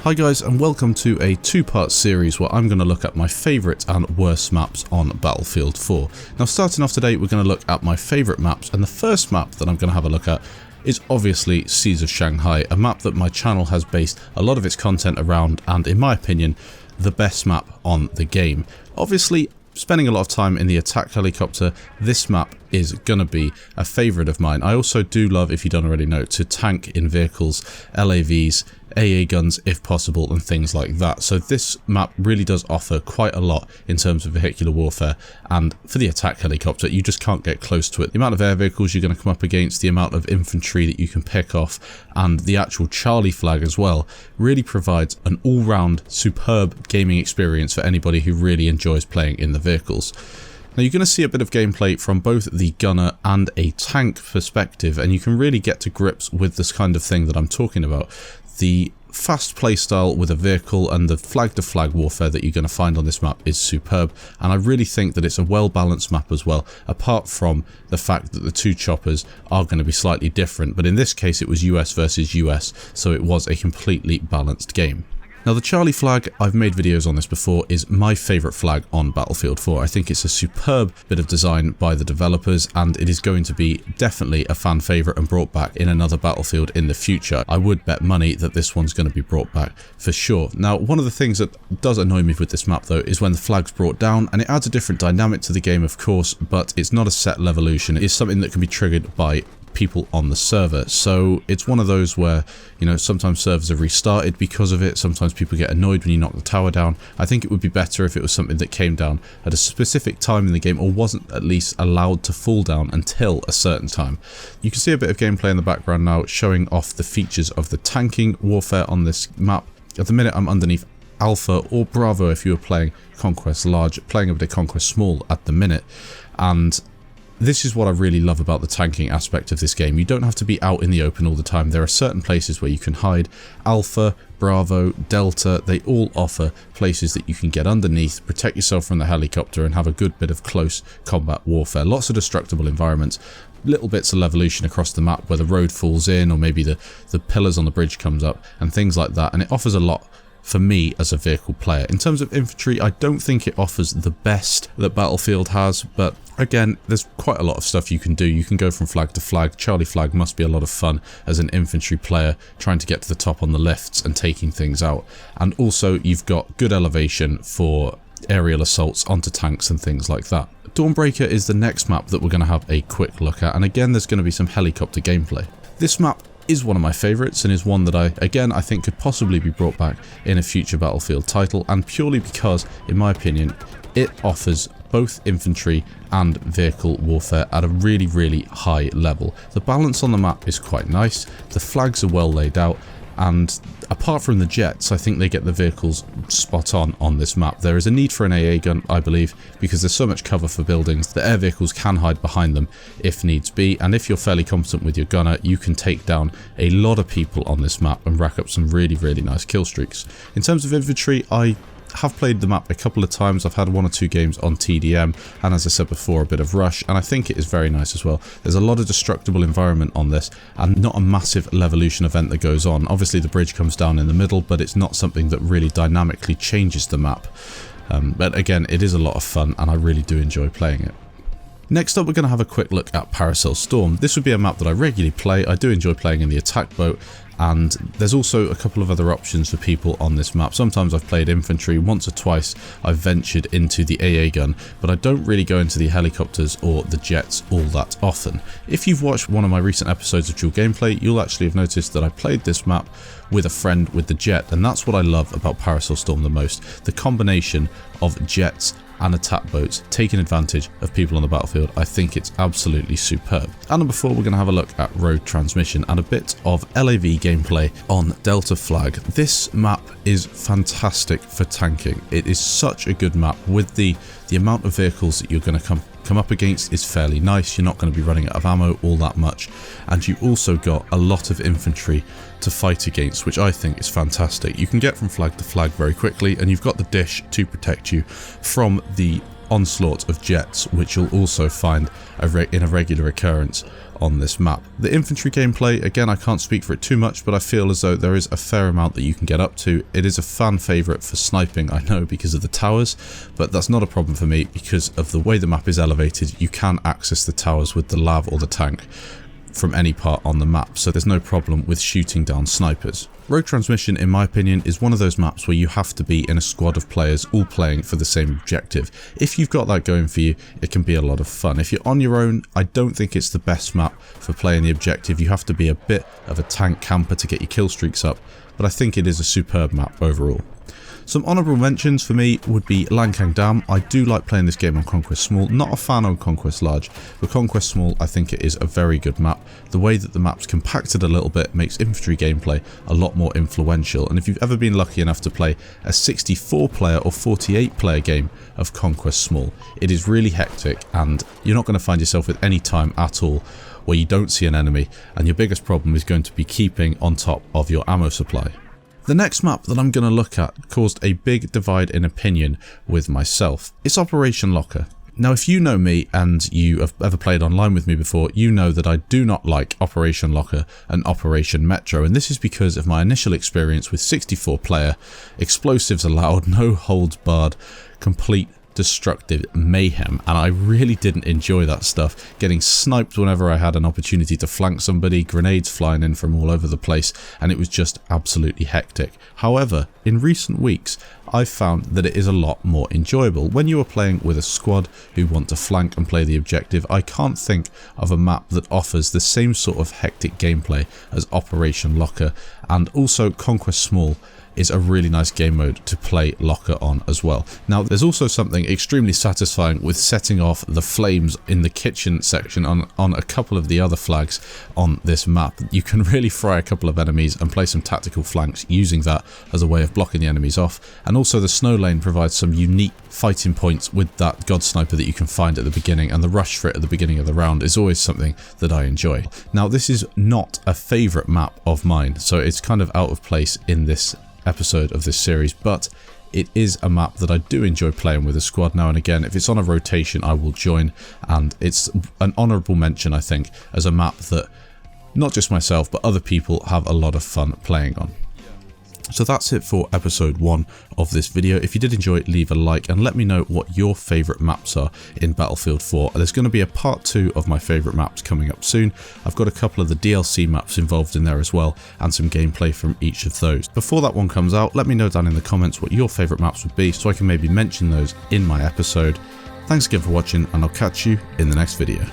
Hi guys, and welcome to a two-part series where I'm going to look at my favourite and worst maps on Battlefield 4. Now starting off today, we're going to look at my favourite maps, and the first map that I'm going to have a look at is obviously Seas of Shanghai, a map that my channel has based a lot of its content around, and in my opinion, the best map on the game. Obviously, spending a lot of time in the attack helicopter, this map is going to be a favourite of mine. I also do love, if you don't already know, to tank in vehicles, LAVs, AA guns if possible, and things like that. So this map really does offer quite a lot in terms of vehicular warfare, and for the attack helicopter you just can't get close to it. The amount of air vehicles you're going to come up against, the amount of infantry that you can pick off, and the actual Charlie flag as well really provides an all-round superb gaming experience for anybody who really enjoys playing in the vehicles. Now you're going to see a bit of gameplay from both the gunner and a tank perspective, and you can really get to grips with this kind of thing that I'm talking about. The fast playstyle with a vehicle and the flag-to-flag warfare that you're going to find on this map is superb, and I really think that it's a well-balanced map as well, apart from the fact that the two choppers are going to be slightly different, but in this case it was US versus US, so it was a completely balanced game. Now the Charlie flag, I've made videos on this before, is my favourite flag on Battlefield 4. I think it's a superb bit of design by the developers, and it is going to be definitely a fan favourite and brought back in another Battlefield in the future. I would bet money that this one's going to be brought back for sure. Now one of the things that does annoy me with this map though is when the flag's brought down, and it adds a different dynamic to the game of course, but it's not a set levolution. It is something that can be triggered by people on the server, so it's one of those where, you know, sometimes servers are restarted because of it, sometimes people get annoyed when you knock the tower down. I think it would be better if it was something that came down at a specific time in the game, or wasn't at least allowed to fall down until a certain time. You can see a bit of gameplay in the background now showing off the features of the tanking warfare on this map. At the minute I'm underneath Alpha or Bravo if you were playing Conquest Large, playing a bit of Conquest Small at the minute, and this is what I really love about the tanking aspect of this game. You don't have to be out in the open all the time. There are certain places where you can hide. Alpha, Bravo, Delta, they all offer places that you can get underneath, protect yourself from the helicopter, and have a good bit of close combat warfare. Lots of destructible environments, little bits of levolution across the map where the road falls in, or maybe the pillars on the bridge comes up, and things like that, and it offers a lot for me as a vehicle player. In terms of infantry, I don't think it offers the best that Battlefield has, but again, there's quite a lot of stuff you can do. You can go from flag to flag. Charlie flag must be a lot of fun as an infantry player, trying to get to the top on the lifts and taking things out. And also you've got good elevation for aerial assaults onto tanks and things like that. Dawnbreaker is the next map that we're going to have a quick look at, and again there's going to be some helicopter gameplay. This map is one of my favourites, and is one that I think could possibly be brought back in a future Battlefield title, and purely because, in my opinion, it offers both infantry and vehicle warfare at a really high level. The balance on the map is quite nice, the flags are well laid out, and apart from the jets, I think they get the vehicles spot on this map. There is a need for an AA gun, I believe, because there's so much cover for buildings. The air vehicles can hide behind them if needs be, and if you're fairly competent with your gunner, you can take down a lot of people on this map and rack up some really nice kill streaks. In terms of infantry, I have played the map a couple of times. I've had 1 or 2 games on TDM, and as I said before, a bit of Rush, and I think it is very nice as well. There's a lot of destructible environment on this, and not a massive levolution event that goes on. Obviously the bridge comes down in the middle, but it's not something that really dynamically changes the map. But again, it is a lot of fun, and I really do enjoy playing it. Next up, we're going to have a quick look at PARACEL Storm. This would be a map that I regularly play. I do enjoy playing in the attack boat, and there's also a couple of other options for people on this map. Sometimes I've played infantry, once or twice I've ventured into the AA gun, but I don't really go into the helicopters or the jets all that often. If you've watched one of my recent episodes of Dual Gameplay, you'll actually have noticed that I played this map with a friend with the jet, and that's what I love about PARACEL Storm the most. The combination of jets and attack boats taking advantage of people on the battlefield. I think it's absolutely superb. And number 4, we're going to have a look at road transmission and a bit of LAV gameplay on Delta flag. This map is fantastic for tanking. It is such a good map. With the amount of vehicles that you're going to come up against is fairly nice. You're not going to be running out of ammo all that much, and you also got a lot of infantry to fight against, which I think is fantastic. You can get from flag to flag very quickly, and you've got the dish to protect you from the onslaught of jets, which you'll also find in a regular occurrence on this map. The infantry gameplay, again, I can't speak for it too much, but I feel as though there is a fair amount that you can get up to. It is a fan favourite for sniping, I know, because of the towers, but that's not a problem for me because of the way the map is elevated. You can access the towers with the lav or the tank from any part on the map, so there's no problem with shooting down snipers. Rogue Transmission, in my opinion, is one of those maps where you have to be in a squad of players all playing for the same objective. If you've got that going for you, it can be a lot of fun. If you're on your own, I don't think it's the best map for playing the objective. You have to be a bit of a tank camper to get your kill streaks up, but I think it is a superb map overall. Some honourable mentions for me would be LANCANG Dam. I do like playing this game on Conquest Small. Not a fan on Conquest Large, but Conquest Small I think it is a very good map. The way that the map's compacted a little bit makes infantry gameplay a lot more influential, and if you've ever been lucky enough to play a 64 player or 48 player game of Conquest Small, it is really hectic and you're not going to find yourself with any time at all where you don't see an enemy, and your biggest problem is going to be keeping on top of your ammo supply. The next map that I'm going to look at caused a big divide in opinion with myself. It's Operation Locker. Now, if you know me and you have ever played online with me before, you know that I do not like Operation Locker and Operation Metro, and this is because of my initial experience with 64 player, explosives allowed, no holds barred, complete destructive mayhem, and I really didn't enjoy that stuff. Getting sniped whenever I had an opportunity to flank somebody, grenades flying in from all over the place, and it was just absolutely hectic. However, in recent weeks I've found that it is a lot more enjoyable. When you are playing with a squad who want to flank and play the objective, I can't think of a map that offers the same sort of hectic gameplay as Operation Locker, and also Conquest Small is a really nice game mode to play Locker on as well. Now, there's also something extremely satisfying with setting off the flames in the kitchen section on a couple of the other flags on this map. You can really fry a couple of enemies and play some tactical flanks using that as a way of blocking the enemies off. And also the snow lane provides some unique fighting points with that god sniper that you can find at the beginning, and the rush for it at the beginning of the round is always something that I enjoy. Now, this is not a favourite map of mine, so it's kind of out of place in this episode of this series, but it is a map that I do enjoy playing with a squad now and again. If it's on a rotation, I will join, and it's an honourable mention, I think, as a map that not just myself but other people have a lot of fun playing on. So that's it for episode 1 of this video. If you did enjoy it, leave a like and let me know what your favourite maps are in Battlefield 4. There's going to be a part 2 of my favourite maps coming up soon. I've got a couple of the DLC maps involved in there as well, and some gameplay from each of those. Before that one comes out, let me know down in the comments what your favourite maps would be so I can maybe mention those in my episode. Thanks again for watching, and I'll catch you in the next video.